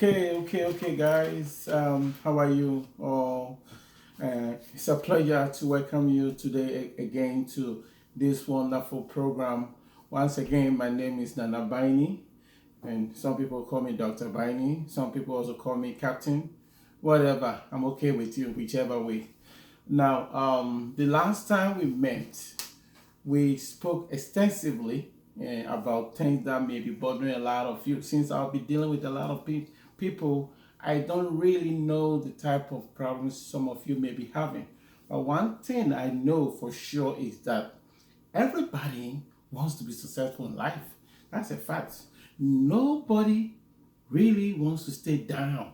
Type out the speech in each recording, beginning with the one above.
Okay, guys. How are you? It's a pleasure to welcome you today again to this wonderful program. Once again, my name is Nana Biney, and some people call me Dr. Biney. Some people also call me Captain. Whatever, I'm okay with you, whichever way. Now, the last time we met, we spoke extensively about things that may be bothering a lot of you. Since I'll be dealing with a lot of people, I don't really know the type of problems some of you may be having. But one thing I know for sure is that everybody wants to be successful in life. That's a fact. Nobody really wants to stay down.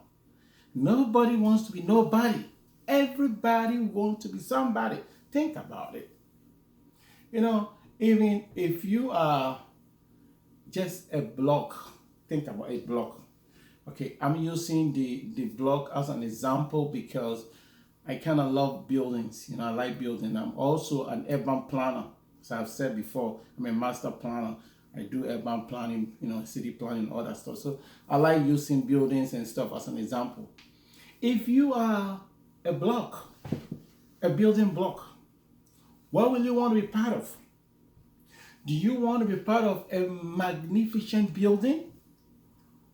Nobody wants to be nobody. Everybody wants to be somebody. Think about it. You know, even if you are just a block, think about a block. Okay, I'm using the block as an example because I kind of love buildings. I like building. I'm also an urban planner. As I've said before, I'm a master planner. I do urban planning, city planning, all that stuff. So I like using buildings and stuff as an example. If you are a block, a building block, what will you want to be part of? Do you want to be part of a magnificent building,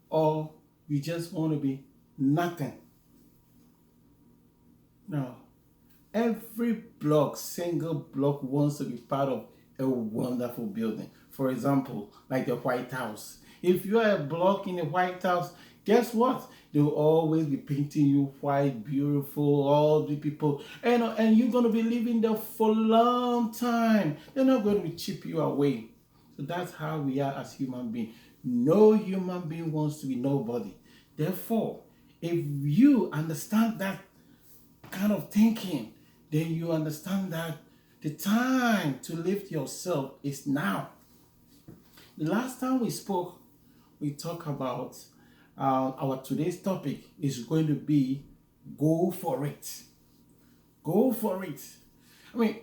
or you just want to be nothing? No. Every block, single block, wants to be part of a wonderful building. For example, like the White House. If you are a block in the White House, guess what? They'll always be painting you white, beautiful, all the people. And you're going to be living there for a long time. They're not going to chip you away. So that's how we are as human beings. No human being wants to be nobody. Therefore, if you understand that kind of thinking, then you understand that the time to lift yourself is now. The last time we spoke, we talked about our today's topic is going to be go for it. Go for it. I mean,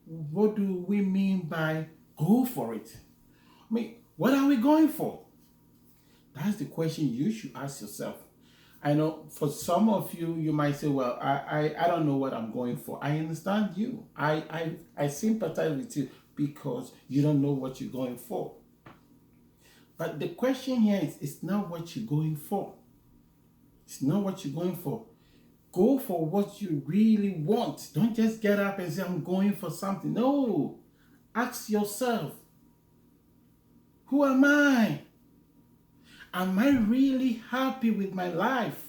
what do we mean by go for it? I mean, what are we going for? That's the question you should ask yourself. I know for some of you, you might say, well, I don't know what I'm going for. I understand you. I sympathize with you because you don't know what you're going for. But the question here is, it's not what you're going for. It's not what you're going for. Go for what you really want. Don't just get up and say, I'm going for something. No. Ask yourself, who am I? Am I really happy with my life?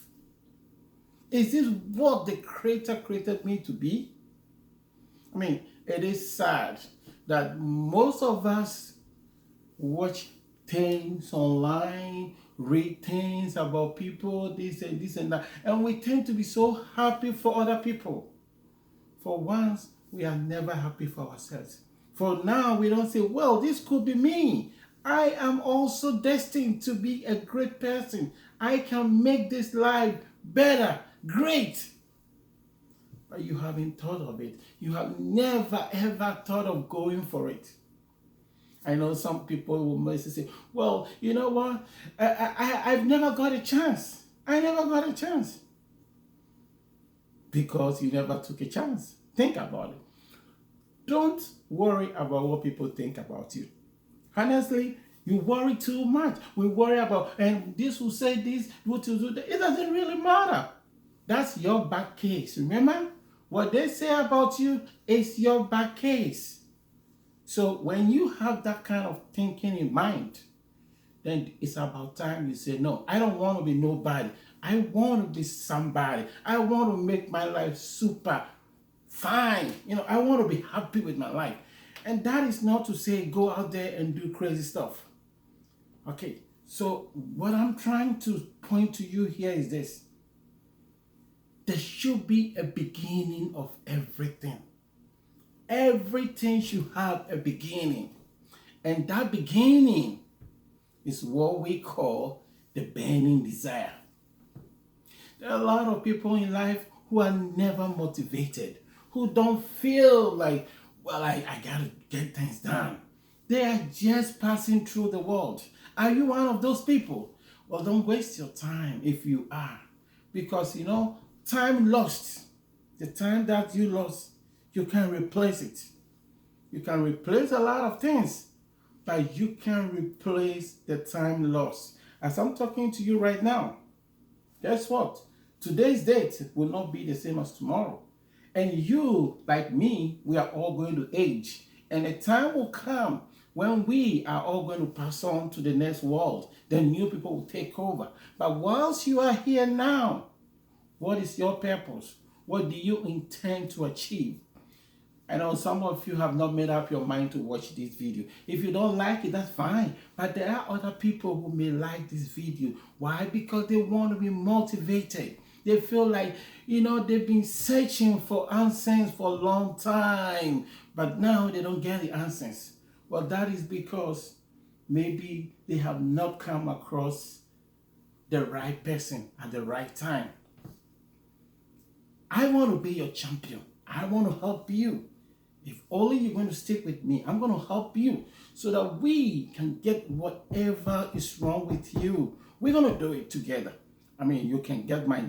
Is this what the Creator created me to be? I mean, it is sad that most of us watch things online, read things about people, this and that, and we tend to be so happy for other people. For once, we are never happy for ourselves. For now, we don't say, well, this could be me. I am also destined to be a great person. I can make this life better, great. But you haven't thought of it. You have never ever thought of going for it. I know some people will mostly say, well, you know what? I've never got a chance. I never got a chance. Because you never took a chance. Think about it. Don't worry about what people think about you. Honestly, you worry too much. We worry about, and this will say this, what to do that. It doesn't really matter. That's your back case. Remember? What they say about you is your back case. So when you have that kind of thinking in mind, then it's about time you say, no, I don't want to be nobody. I want to be somebody. I want to make my life super fine. I want to be happy with my life. And that is not to say go out there and do crazy stuff. Okay, so what I'm trying to point to you here is this. There should be a beginning of everything. Everything should have a beginning. And that beginning is what we call the burning desire. There are a lot of people in life who are never motivated, who don't feel like, well, I got to get things done. They are just passing through the world. Are you one of those people? Well, don't waste your time if you are. Because, time lost, the time that you lost, you can replace it. You can replace a lot of things, but you can replace the time lost. As I'm talking to you right now, guess what? Today's date will not be the same as tomorrow. And you, like me, we are all going to age. And a time will come when we are all going to pass on to the next world. Then new people will take over. But whilst you are here now, what is your purpose? What do you intend to achieve? I know some of you have not made up your mind to watch this video. If you don't like it, that's fine. But there are other people who may like this video. Why? Because they want to be motivated. They feel like, they've been searching for answers for a long time, but now they don't get the answers. Well, that is because maybe they have not come across the right person at the right time. I want to be your champion. I want to help you. If only you're going to stick with me, I'm going to help you so that we can get whatever is wrong with you. We're going to do it together. I mean, you can get my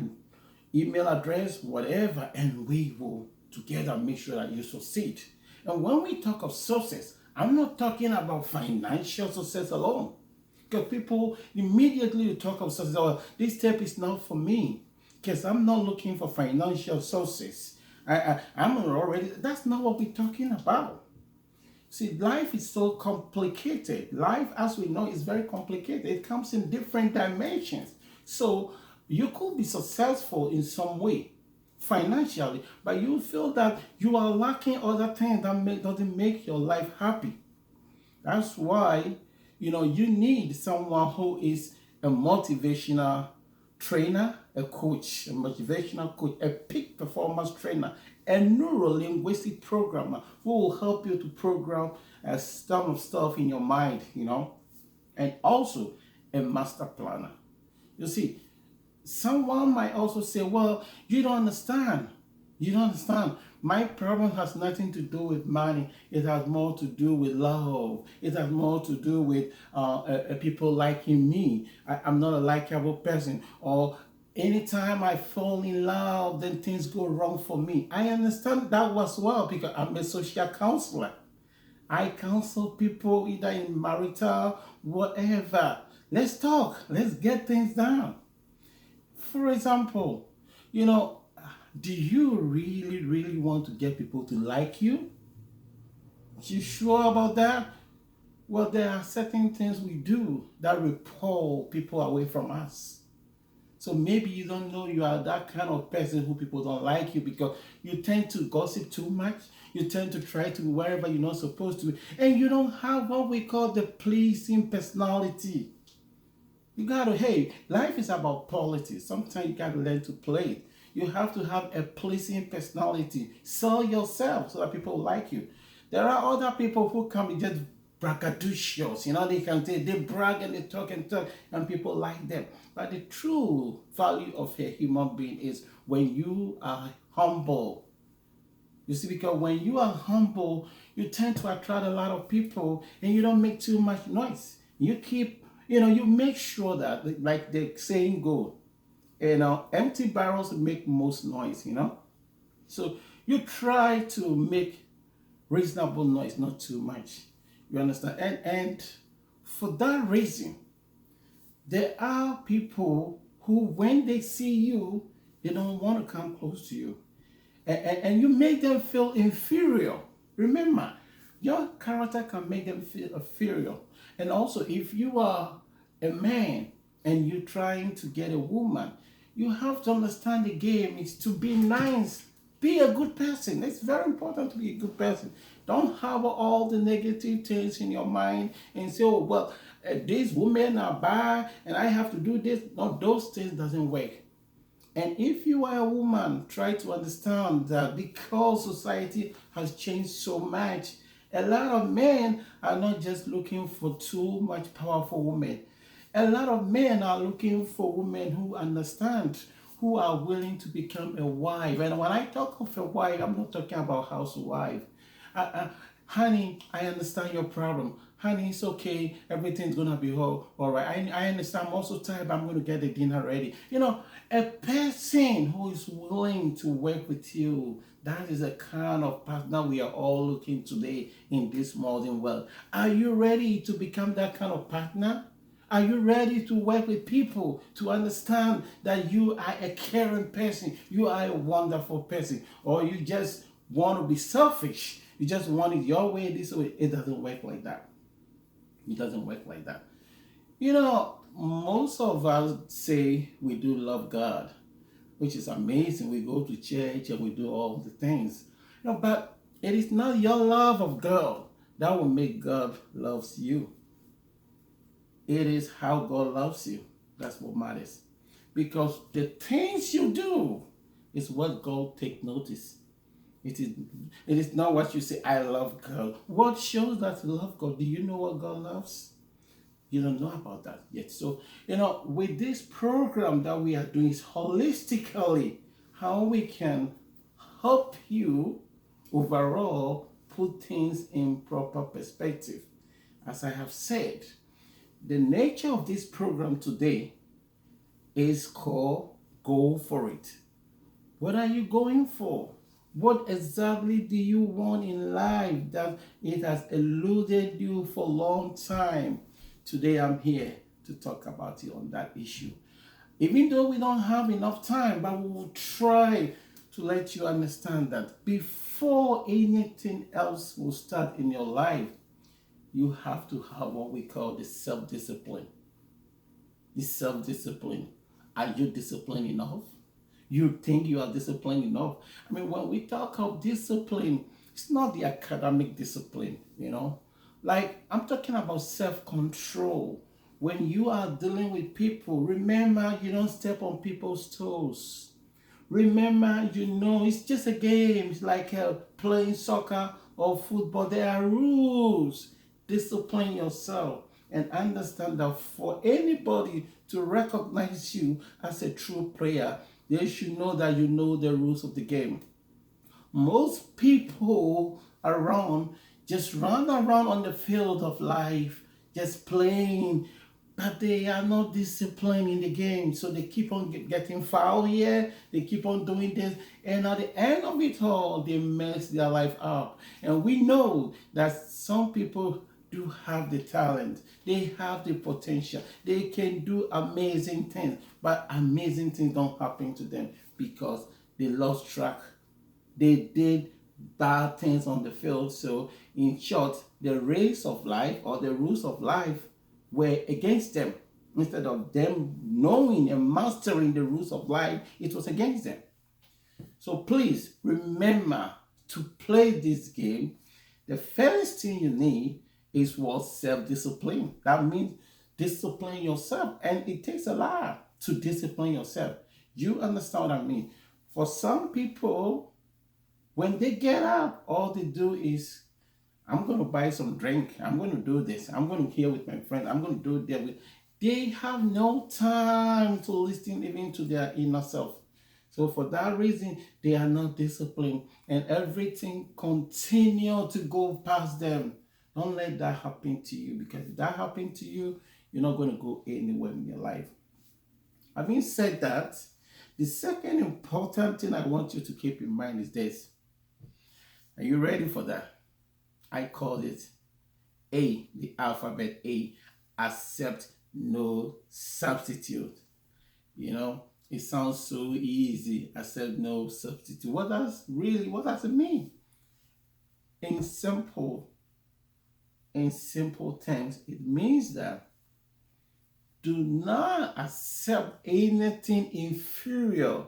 email address, whatever, and we will together make sure that you succeed. And when we talk of success, I'm not talking about financial success alone. Because people immediately talk of success, oh, this step is not for me. Because I'm not looking for financial success. I'm already, that's not what we're talking about. See, life is so complicated. Life, as we know, is very complicated. It comes in different dimensions. So you could be successful in some way financially, but you feel that you are lacking other things that doesn't make your life happy. That's why, you need someone who is a motivational trainer, a coach, a motivational coach, a peak performance trainer, a neuro-linguistic programmer who will help you to program some stuff in your mind, and also a master planner. You see, someone might also say, well, you don't understand. You don't understand. My problem has nothing to do with money. It has more to do with love. It has more to do with people liking me. I'm not a likable person. Or anytime I fall in love, then things go wrong for me. I understand that as well because I'm a social counselor. I counsel people either in marital, whatever. Let's talk. Let's get things done. For example, do you really, really want to get people to like you? You sure about that? Well, there are certain things we do that repel people away from us. So maybe you don't know you are that kind of person who people don't like you because you tend to gossip too much. You tend to try to be wherever you're not supposed to be. And you don't have what we call the pleasing personality. You gotta, hey, life is about politics. Sometimes you gotta learn to play it. You have to have a pleasing personality. Sell yourself so that people like you. There are other people who can be just braggadocious. They can say they brag and they talk and people like them. But the true value of a human being is when you are humble. You see, because when you are humble, you tend to attract a lot of people and you don't make too much noise. You keep, you make sure that, like the saying goes, empty barrels make most noise, So you try to make reasonable noise, not too much. You understand? And for that reason, there are people who, when they see you, they don't want to come close to you. And you make them feel inferior. Remember, your character can make them feel inferior. And also, if you are a man and you're trying to get a woman, you have to understand the game is to be nice. Be a good person. It's very important to be a good person. Don't have all the negative things in your mind and say, oh, well, these women are bad and I have to do this. No, those things doesn't work. And if you are a woman, try to understand that because society has changed so much, a lot of men are not just looking for too much powerful women. A lot of men are looking for women who understand, who are willing to become a wife. And when I talk of a wife, I'm not talking about housewife. Honey, I understand your problem. honey, it's okay. Everything's gonna be all right. I understand. I'm also tired, but I'm gonna get the dinner ready. A person who is willing to work with you, that is the kind of partner we are all looking today in this modern world. Are you ready to become that kind of partner? Are you ready to work with people to understand that you are a caring person? You are a wonderful person. Or you just want to be selfish? You just want it your way, this way. It doesn't work like that. It doesn't work like that. Most of us say we do love God, which is amazing. We go to church and we do all the things. But it is not your love of God that will make God loves you. It is how God loves you. That's what matters. Because the things you do is what God take notice. It is not what you say, I love God. What shows that you love God? Do you know what God loves? You don't know about that yet. So, with this program that we are doing is holistically how we can help you overall put things in proper perspective. As I have said, the nature of this program today is called Go For It. What are you going for? What exactly do you want in life that it has eluded you for a long time? Today I'm here to talk about it on that issue. Even though we don't have enough time, but we will try to let you understand that before anything else will start in your life, you have to have what we call the self-discipline. The self-discipline. Are you disciplined enough? You think you are disciplined enough? I mean, when we talk of discipline, it's not the academic discipline. Like, I'm talking about self-control. When you are dealing with people, remember you don't step on people's toes. Remember, it's just a game. It's like playing soccer or football. There are rules. Discipline yourself and understand that for anybody to recognize you as a true player, they should know that you know the rules of the game. Most people around just run around on the field of life, just playing, but they are not disciplined in the game. So they keep on getting foul here, they keep on doing this, and at the end of it all, they mess their life up. And we know that some people do have the talent, they have the potential, they can do amazing things, but amazing things don't happen to them because they lost track. They did bad things on the field. So, in short, the race of life or the rules of life were against them. Instead of them knowing and mastering the rules of life, it was against them. So, please remember to play this game. The first thing you need is what self-discipline. That means discipline yourself, and it takes a lot to discipline yourself. You understand what I mean? For some people, when they get up, all they do is, I'm going to buy some drink. I'm going to do this. I'm going to hear with my friends. I'm going to do that. They have no time to listen even to their inner self. So for that reason, they are not disciplined, and everything continue to go past them. Don't let that happen to you, because if that happened to you, you're not going to go anywhere in your life. Having said that, the second important thing I want you to keep in mind is this. Are you ready for that? I call it A, the alphabet A, accept no substitute. It sounds so easy, accept no substitute. What does it mean? In simple terms, it means that do not accept anything inferior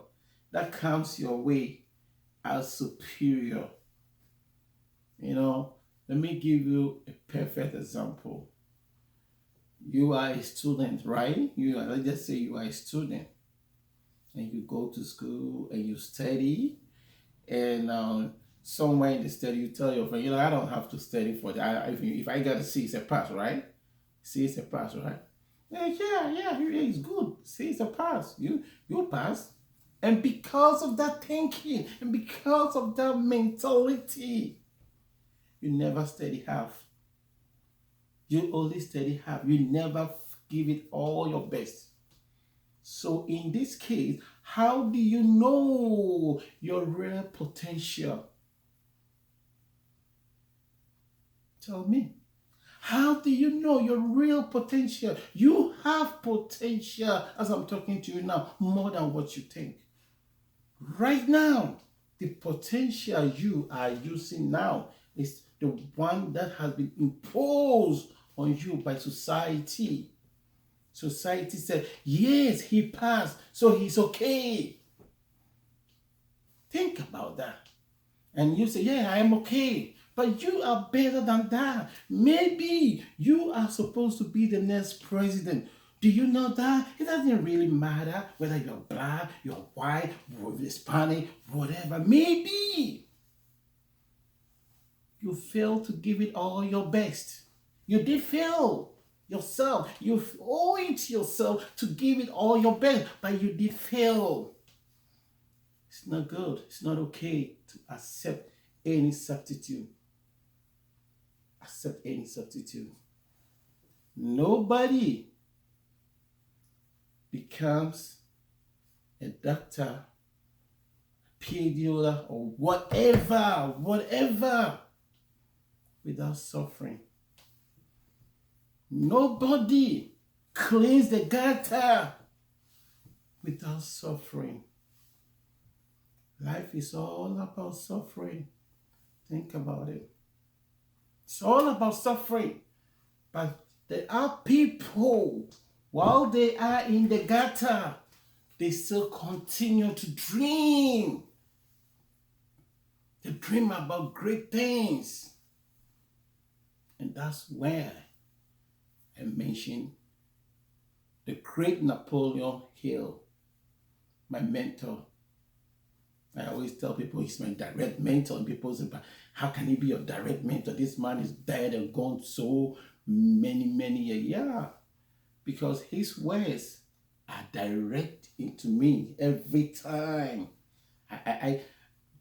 that comes your way as superior. Let me give you a perfect example. You are a student, right? Let's just say you are a student and you go to school and you study, and somewhere in the study you tell your friend, I don't have to study for that. If I got a C, it's a pass, right? C is a pass, right? Yeah, it's good. C is a pass. You pass. And because of that thinking and because of that mentality, you never study half. You only steady half. You never give it all your best. So in this case, how do you know your real potential? Tell me. How do you know your real potential? You have potential, as I'm talking to you now, more than what you think. Right now, the potential you are using now is the one that has been imposed on you by society. Society said, yes, he passed, so he's okay. Think about that. And you say, yeah, I am okay. But you are better than that. Maybe you are supposed to be the next president. Do you know that? It doesn't really matter whether you're black, you're white, you're Hispanic, whatever. Maybe you failed to give it all your best. You did fail yourself. You owe it to yourself to give it all your best, but you did fail. It's not good. It's not okay to accept any substitute. Accept any substitute. Nobody becomes a doctor, PhD holder, or whatever, without suffering. Nobody cleans the gutter without suffering. Life is all about suffering. Think about it. It's all about suffering. But there are people, while they are in the gutter, they still continue to dream. They dream about great things. And that's where I mentioned the great Napoleon Hill, my mentor. I always tell people he's my direct mentor, and people say, but how can he be your direct mentor? This man is dead and gone so many years. Yeah, because his words are direct into me every time.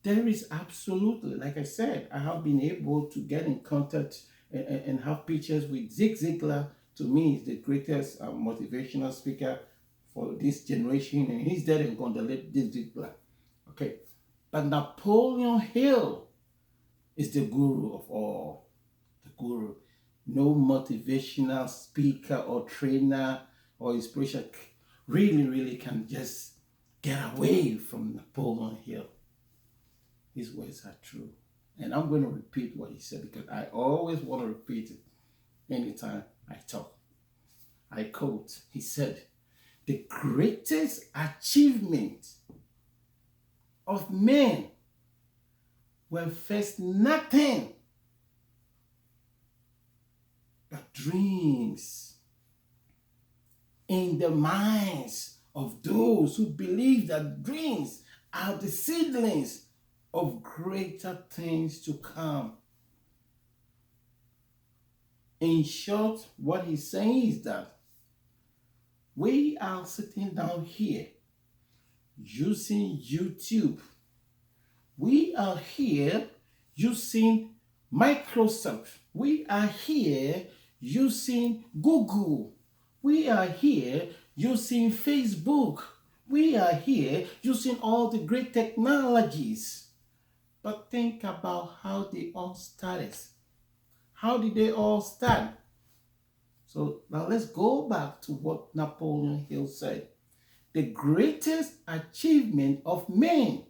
There is absolutely, like I said, I have been able to get in contact and have pictures with Zig Ziglar. To me, is the greatest motivational speaker for this generation, and he's dead and gone, the late Zig Ziglar. Okay, but Napoleon Hill is the guru of all. The guru. No motivational speaker or trainer or inspiration really can just get away from Napoleon Hill. His words are true. And I'm going to repeat what he said because I always want to repeat it anytime I talk. I quote, he said, the greatest achievement of men were first nothing but dreams in the minds of those who believe that dreams are the seedlings of greater things to come. In short, what he's saying is that we are sitting down here using YouTube. We are here using Microsoft. We are here using Google. We are here using Facebook. We are here using all the great technologies. But think about how they all started. How did they all start? So now let's go back to what Napoleon Hill said. The greatest achievement of men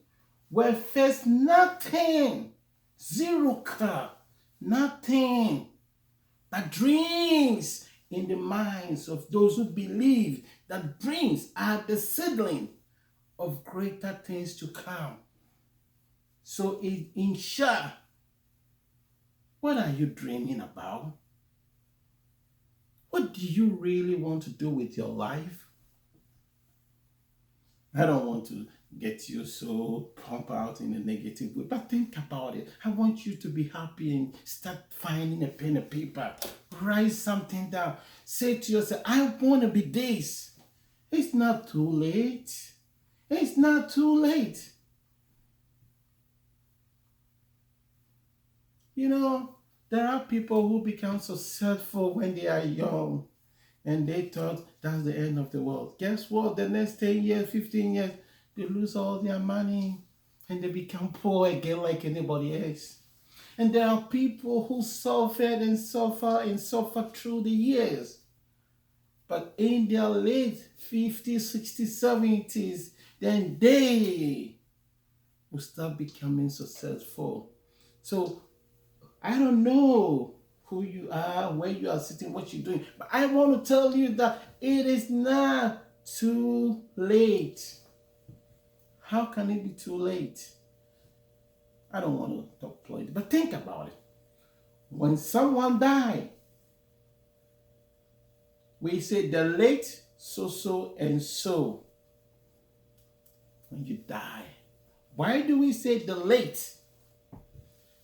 were first nothing, zero car, nothing, but dreams in the minds of those who believe that dreams are the seedling of greater things to come. So in short, what are you dreaming about? What do you really want to do with your life? I don't want to get you so pumped out in a negative way, but think about it. I want you to be happy and start finding a pen and paper. Write something down. Say to yourself, I want to be this. It's not too late. It's not too late. You know, There are people who become successful when they are young and they thought that's the end of the world. Guess what? The next 10 years, 15 years, they lose all their money and they become poor again like anybody else. And there are people who suffered and suffer and suffer through the years. But in their late 50s, 60s, 70s, then they will start becoming successful. So I don't know who you are, where you are sitting, what you're doing, but I want to tell you that it is not too late. How can it be too late? I don't want to talk politics, but think about it. When someone dies, we say the late so and so. When you die, why do we say the late?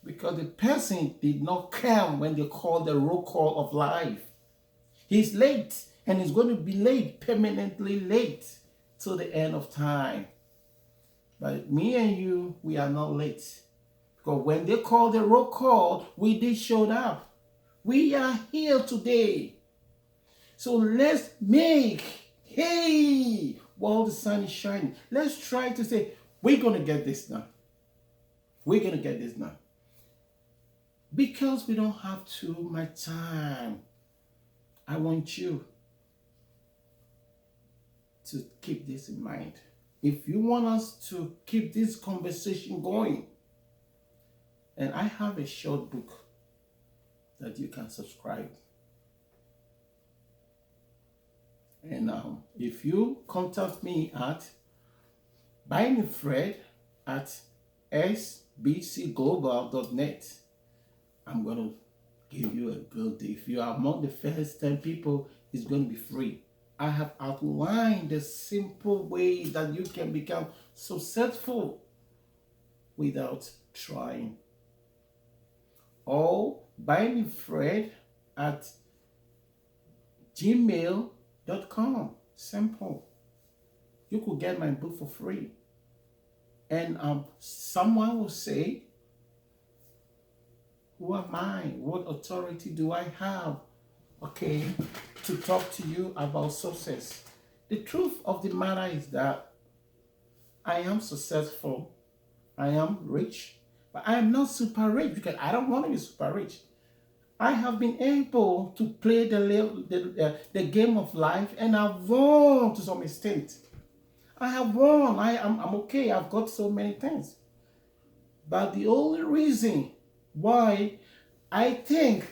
Because the person did not come when they call the roll call of life. He's late and he's going to be late, permanently late till the end of time. But me and you, we are not late. Because when they call the roll call, we did show up. We are here today. So let's make, hey, while the sun is shining, let's try to say, we're going to get this done. We're going to get this done. Because we don't have too much time, I want you to keep this in mind. If you want us to keep this conversation going, and I have a short book that you can subscribe. And if you contact me at Biney at sbcglobal.net, I'm going to give you a good deal. If you are among the first 10 people, it's going to be free. I have outlined the simple way that you can become successful without trying. Or Biney at gmail.com. Simple. You could get my book for free. And someone will say, who am I? What authority do I have, okay, to talk to you about success? The truth of the matter is that I am successful. I am rich. But I am not super rich because I don't want to be super rich. I have been able to play the game of life, and I've won to some extent. I have won. I'm okay. I've got so many things. But the only reason why I think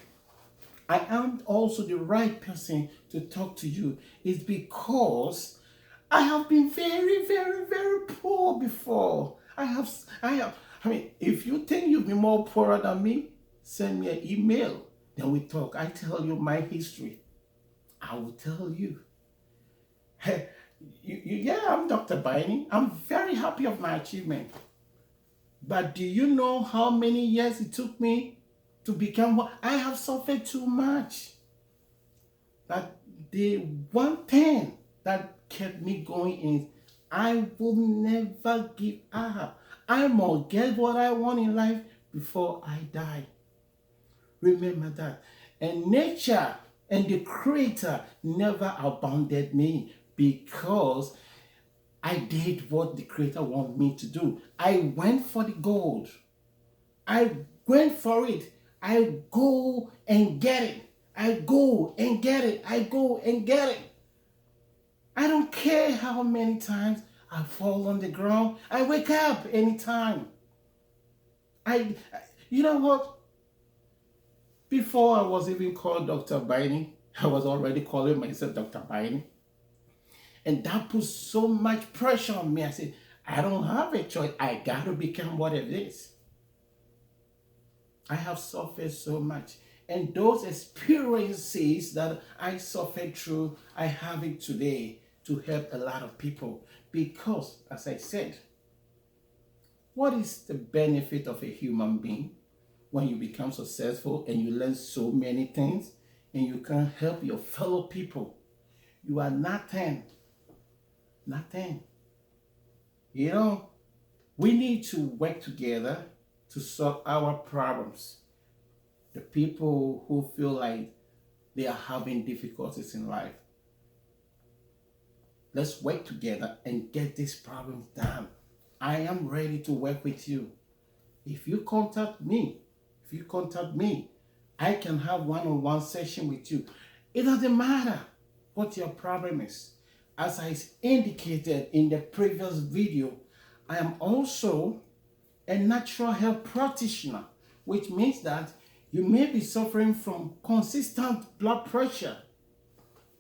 I am also the right person to talk to you is because I have been very, very, very poor before. I mean, if you think you've been more poorer than me, send me an email. Then we talk. I tell you my history. I will tell you. Yeah, I'm Dr. Biney. I'm very happy of my achievement. But do you know how many years it took me to become what? I have suffered too much. But the one thing that kept me going is I will never give up. I must get what I want in life before I die. Remember that. And nature and the Creator never abandoned me because I did what the Creator wanted me to do. I went for the gold. I went for it. I go and get it. I go and get it. I go and get it. I don't care how many times I fall on the ground. I wake up anytime. You know what? Before I was even called Dr. Biney, I was already calling myself Dr. Biney. And that put so much pressure on me. I said, I don't have a choice. I got to become what it is. I have suffered so much. And those experiences that I suffered through, I have it today to help a lot of people. Because, as I said, what is the benefit of a human being when you become successful and you learn so many things and you can help your fellow people? You are nothing. Nothing. You know, we need to work together to solve our problems. the people who feel like they are having difficulties in life. Let's work together and get these problems done. I am ready to work with you. If you contact me, I can have one-on-one session with you. It doesn't matter what your problem is. As I indicated in the previous video, I am also a natural health practitioner, which means that you may be suffering from consistent blood pressure,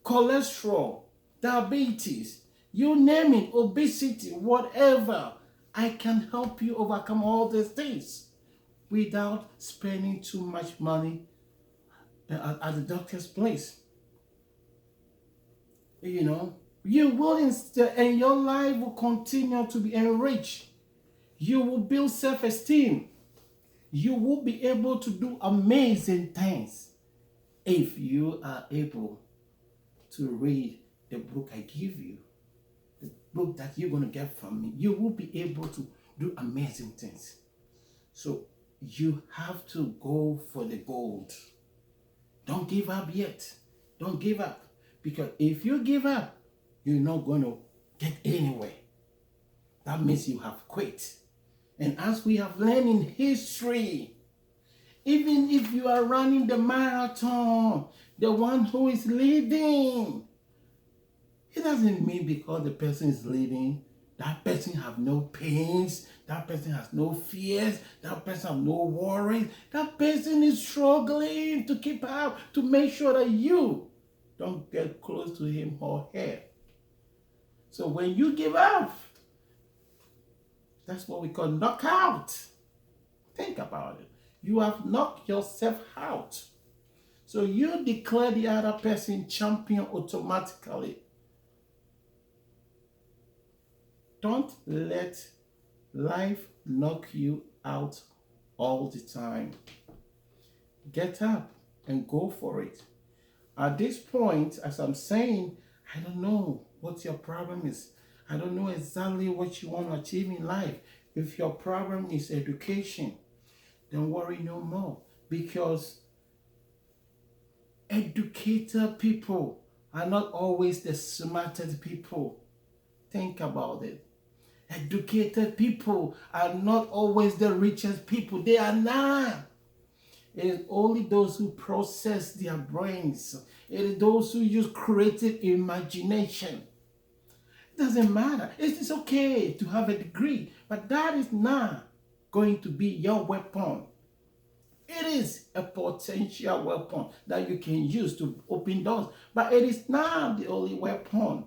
cholesterol, diabetes, you name it, obesity, whatever. I can help you overcome all these things without spending too much money at the doctor's place. You will instead, and your life will continue to be enriched. You will build self-esteem. You will be able to do amazing things if you are able to read the book I give you, the book that you're going to get from me. You will be able to do amazing things. So you have to go for the gold. Don't give up yet. Don't give up. Because if you give up, you're not going to get anywhere. That means you have quit. And as we have learned in history, even if you are running the marathon, the one who is leading, it doesn't mean because the person is leading, that person have no pains, that person has no fears, that person have no worries. That person is struggling to keep up, to make sure that you don't get close to him or her. So when you give up, that's what we call knockout. Think about it. You have knocked yourself out. So you declare the other person champion automatically. Don't let life knock you out all the time. Get up and go for it. At this point, as I'm saying, I don't know what your problem is. I don't know exactly what you want to achieve in life. If your problem is education, don't worry no more, because educated people are not always the smartest people. Think about it. Educated people are not always the richest people. They are not. It is only those who process their brains. It is those who use creative imagination. It doesn't matter. It's okay to have a degree, but that is not going to be your weapon. It is a potential weapon that you can use to open doors, but it is not the only weapon.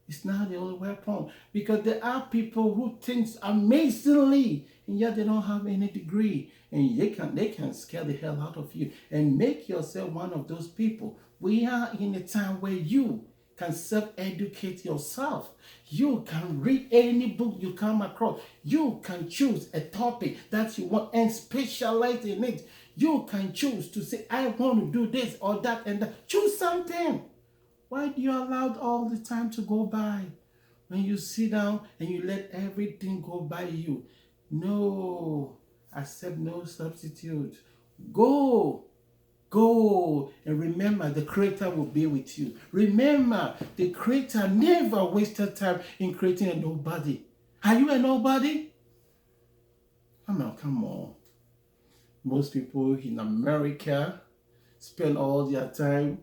It's not the only weapon, because there are people who think amazingly and yet they don't have any degree, and they can scare the hell out of you and make yourself one of those people. We are in a time where you can self-educate yourself. You can read any book you come across. You can choose a topic that you want and specialize in it. You can choose to say, I want to do this or that and that. Choose something. Why do you allow all the time to go by? When you sit down and you let everything go by you. No, accept no substitute. Go and remember the Creator will be with you. Remember, the Creator never wasted time in creating a nobody. Are you a nobody? Come on. Most people in America spend all their time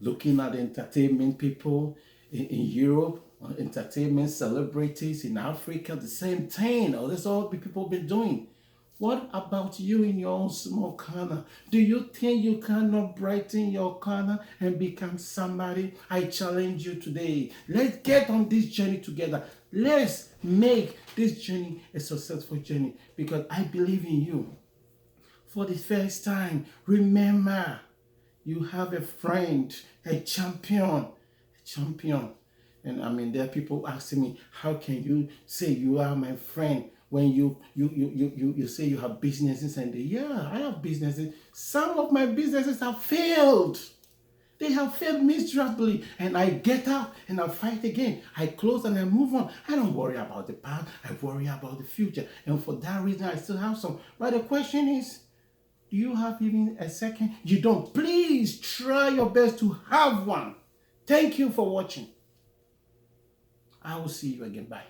looking at entertainment people. In Europe, entertainment celebrities. In Africa, the same thing. That's all the people been doing. What about you in your own small corner? Do you think you cannot brighten your corner and become somebody? I challenge you today. Let's get on this journey together. Let's make this journey a successful journey, because I believe in you. For the first time, remember, you have a friend, a champion. And there are people asking me, how can you say you are my friend when you say you have businesses? And yeah, I have businesses. Some of my businesses have failed. They have failed miserably. And I get up and I fight again. I close and I move on. I don't worry about the past. I worry about the future. And for that reason, I still have some. But the question is, Do you have even a second? You don't. Please try your best to have one. Thank you for watching. I will see you again. Bye.